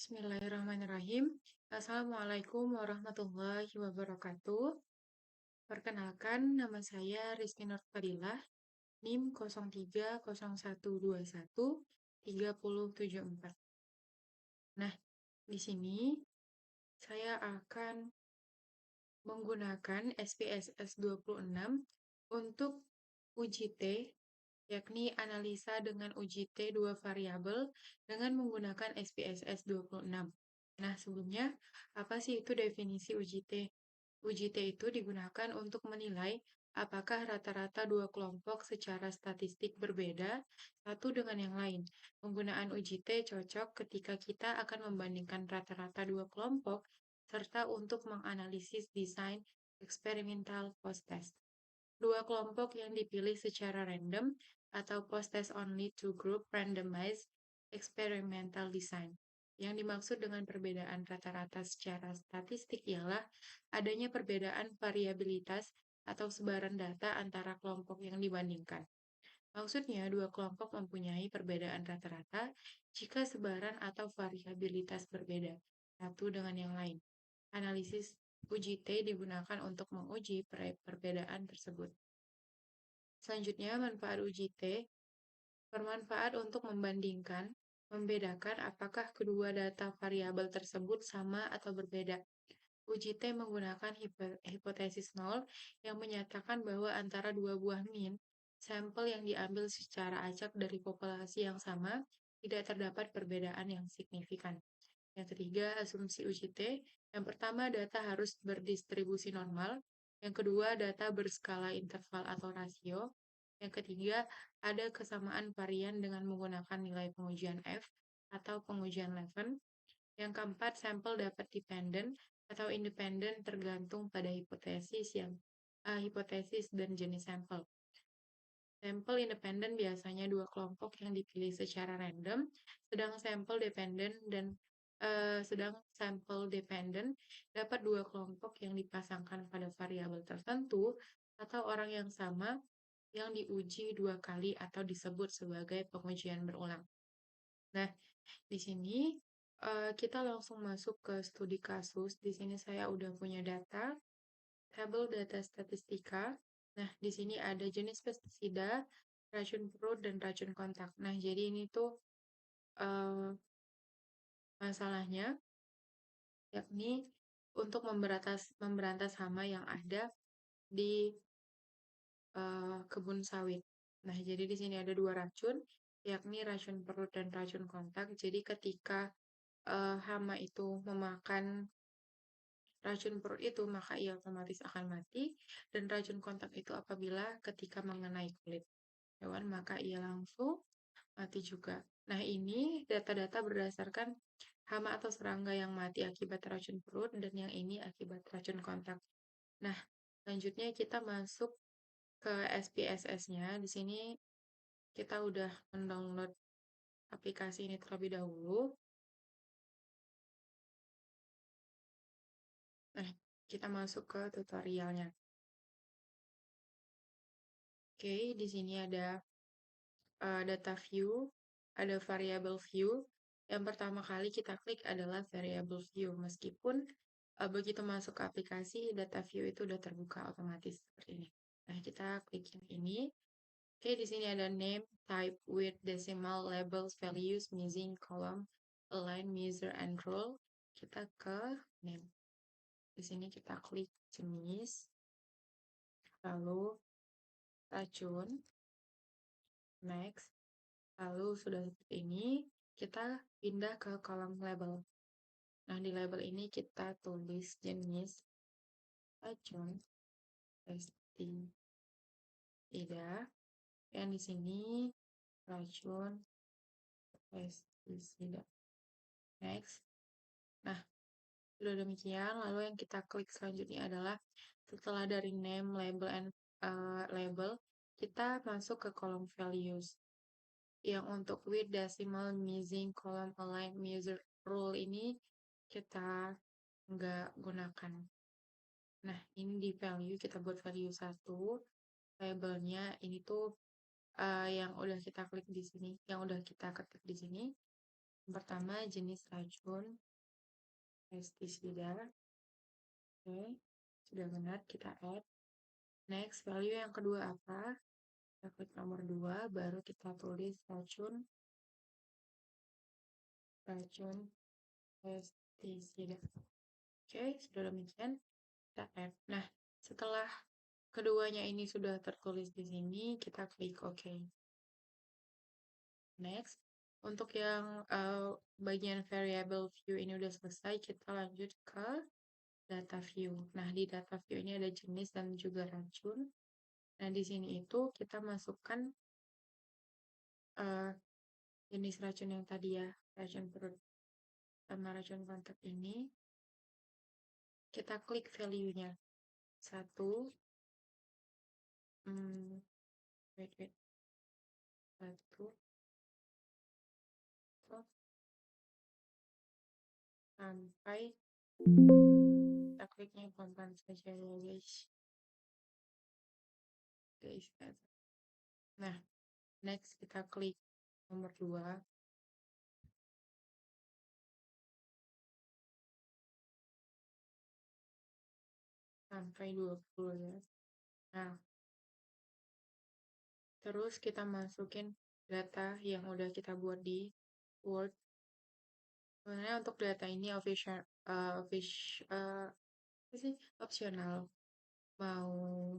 Bismillahirrahmanirrahim. Assalamualaikum warahmatullahi wabarakatuh. Perkenalkan, nama saya Rizky Nurfadilah, NIM 0301213074. Nah, di sini saya akan menggunakan SPSS 26 untuk uji T, yakni analisa dengan uji T dua variabel dengan menggunakan SPSS 26. Nah, sebelumnya, apa sih itu definisi uji T? Uji T itu digunakan untuk menilai apakah rata-rata dua kelompok secara statistik berbeda satu dengan yang lain. Penggunaan uji T cocok ketika kita akan membandingkan rata-rata dua kelompok serta untuk menganalisis desain eksperimental post-test. Dua kelompok yang dipilih secara random atau post-test only two group randomized experimental design. Yang dimaksud dengan perbedaan rata-rata secara statistik ialah adanya perbedaan variabilitas atau sebaran data antara kelompok yang dibandingkan. Maksudnya, dua kelompok mempunyai perbedaan rata-rata jika sebaran atau variabilitas berbeda satu dengan yang lain. Analisis uji T digunakan untuk menguji perbedaan tersebut. Selanjutnya, manfaat uji T bermanfaat untuk membandingkan, membedakan apakah kedua data variabel tersebut sama atau berbeda. Uji T menggunakan hipotesis nol yang menyatakan bahwa antara dua buah min, sampel yang diambil secara acak dari populasi yang sama, tidak terdapat perbedaan yang signifikan. Yang ketiga, asumsi uji T. Yang pertama, data harus berdistribusi normal. Yang kedua, data berskala interval atau rasio. Yang ketiga, ada kesamaan varian dengan menggunakan nilai pengujian F atau pengujian Levin. Yang keempat, sampel dapat dependen atau independen tergantung pada hipotesis dan jenis sampel. Sampel independen biasanya dua kelompok yang dipilih secara random, sedang sampel dependen dapat dua kelompok yang dipasangkan pada variabel tertentu atau orang yang sama yang diuji dua kali atau disebut sebagai pengujian berulang. Nah, di sini kita langsung masuk ke studi kasus. Di sini saya udah punya data, tabel data statistika. Nah, di sini ada jenis pestisida, racun perut, dan racun kontak. Nah, jadi ini tuh masalahnya, yakni untuk memberantas hama yang ada di kebun sawit. Nah, jadi di sini ada dua racun, yakni racun perut dan racun kontak. Jadi ketika hama itu memakan racun perut itu, maka ia otomatis akan mati, dan racun kontak itu apabila ketika mengenai kulit hewan, maka ia langsung mati juga. Nah, ini data-data berdasarkan hama atau serangga yang mati akibat racun perut, dan yang ini akibat racun kontak. Nah, selanjutnya kita masuk ke SPSS-nya. Di sini kita udah mendownload aplikasi ini terlebih dahulu. Nah, kita masuk ke tutorialnya. Oke, di sini ada data view, ada variable view. Yang pertama kali kita klik adalah variable view, meskipun begitu masuk ke aplikasi, data view itu udah terbuka otomatis seperti ini. Nah, kita klik yang ini. Oke, di sini ada name, type, width, decimal, labels, values, missing, column, align, measure, and rule. Kita ke name. Di sini kita klik jenis, lalu racun, next. Lalu sudah seperti ini, kita pindah ke kolom label. Nah, di label ini kita tulis jenis racun pestisida. Yang di sini racun pestisida. Next. Nah, sudah demikian, lalu yang kita klik selanjutnya adalah setelah dari name, label, and label, kita masuk ke kolom values. Yang untuk width, decimal, missing, column, align, measure, rule ini kita nggak gunakan. Nah, ini di value, kita buat value 1. Labelnya ini tuh yang udah kita klik di sini, yang udah kita ketik di sini. Yang pertama jenis racun pestisida. Oke, sudah benar kita add. Next, value yang kedua apa? Kita klik nomor 2, baru kita tulis racun pestisida. Oke, sudah demikian kita add. Nah, setelah keduanya ini sudah tertulis di sini, kita klik OK. Next, untuk yang bagian variable view ini udah selesai, kita lanjut ke data view. Nah, di data view ini ada jenis dan juga racun. Nah, di sini itu kita masukkan jenis racun yang tadi ya, racun perut sama racun kontak ini. Kita klik value-nya. 1, wait. 1, sampai kita kliknya pelan-pelan saja ya guys. Nah, next kita klik nomor 2. Sampai 20 ya. Nah, terus kita masukin data yang udah kita buat di Word. Sebenarnya untuk data ini opsional. Mau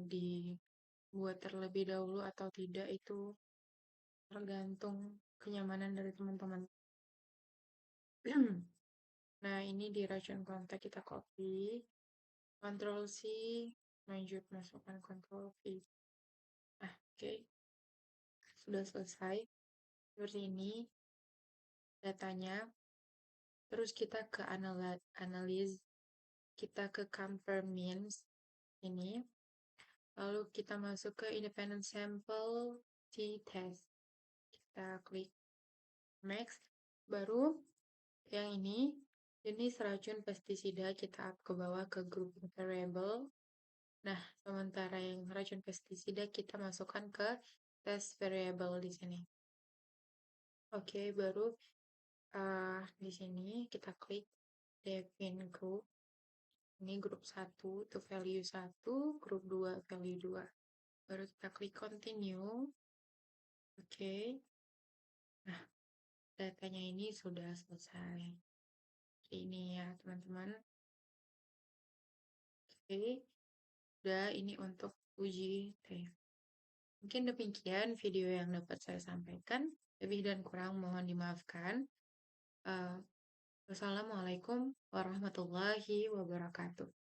dibuat terlebih dahulu atau tidak itu tergantung kenyamanan dari teman-teman. Nah, ini di racun kontak kita copy. Ctrl C, lanjut masukkan Ctrl V. Nah, oke. Sudah selesai. Seperti ini datanya. Terus kita ke analyze. Kita ke compare means. Ini. Lalu kita masuk ke independent sample t-test. Kita klik next. Baru yang ini jenis racun pestisida kita up ke bawah ke grup variable. Nah, sementara yang racun pestisida kita masukkan ke test variable di sini. Oke, baru di sini kita klik define group. Ini grup 1 itu value 1, grup 2 value 2. Baru kita klik continue. Oke. Nah, datanya ini sudah selesai. Ini ya, teman-teman. Oke. Udah ini untuk uji T. Mungkin demikian video yang dapat saya sampaikan. Lebih dan kurang mohon dimaafkan. Wassalamualaikum warahmatullahi wabarakatuh.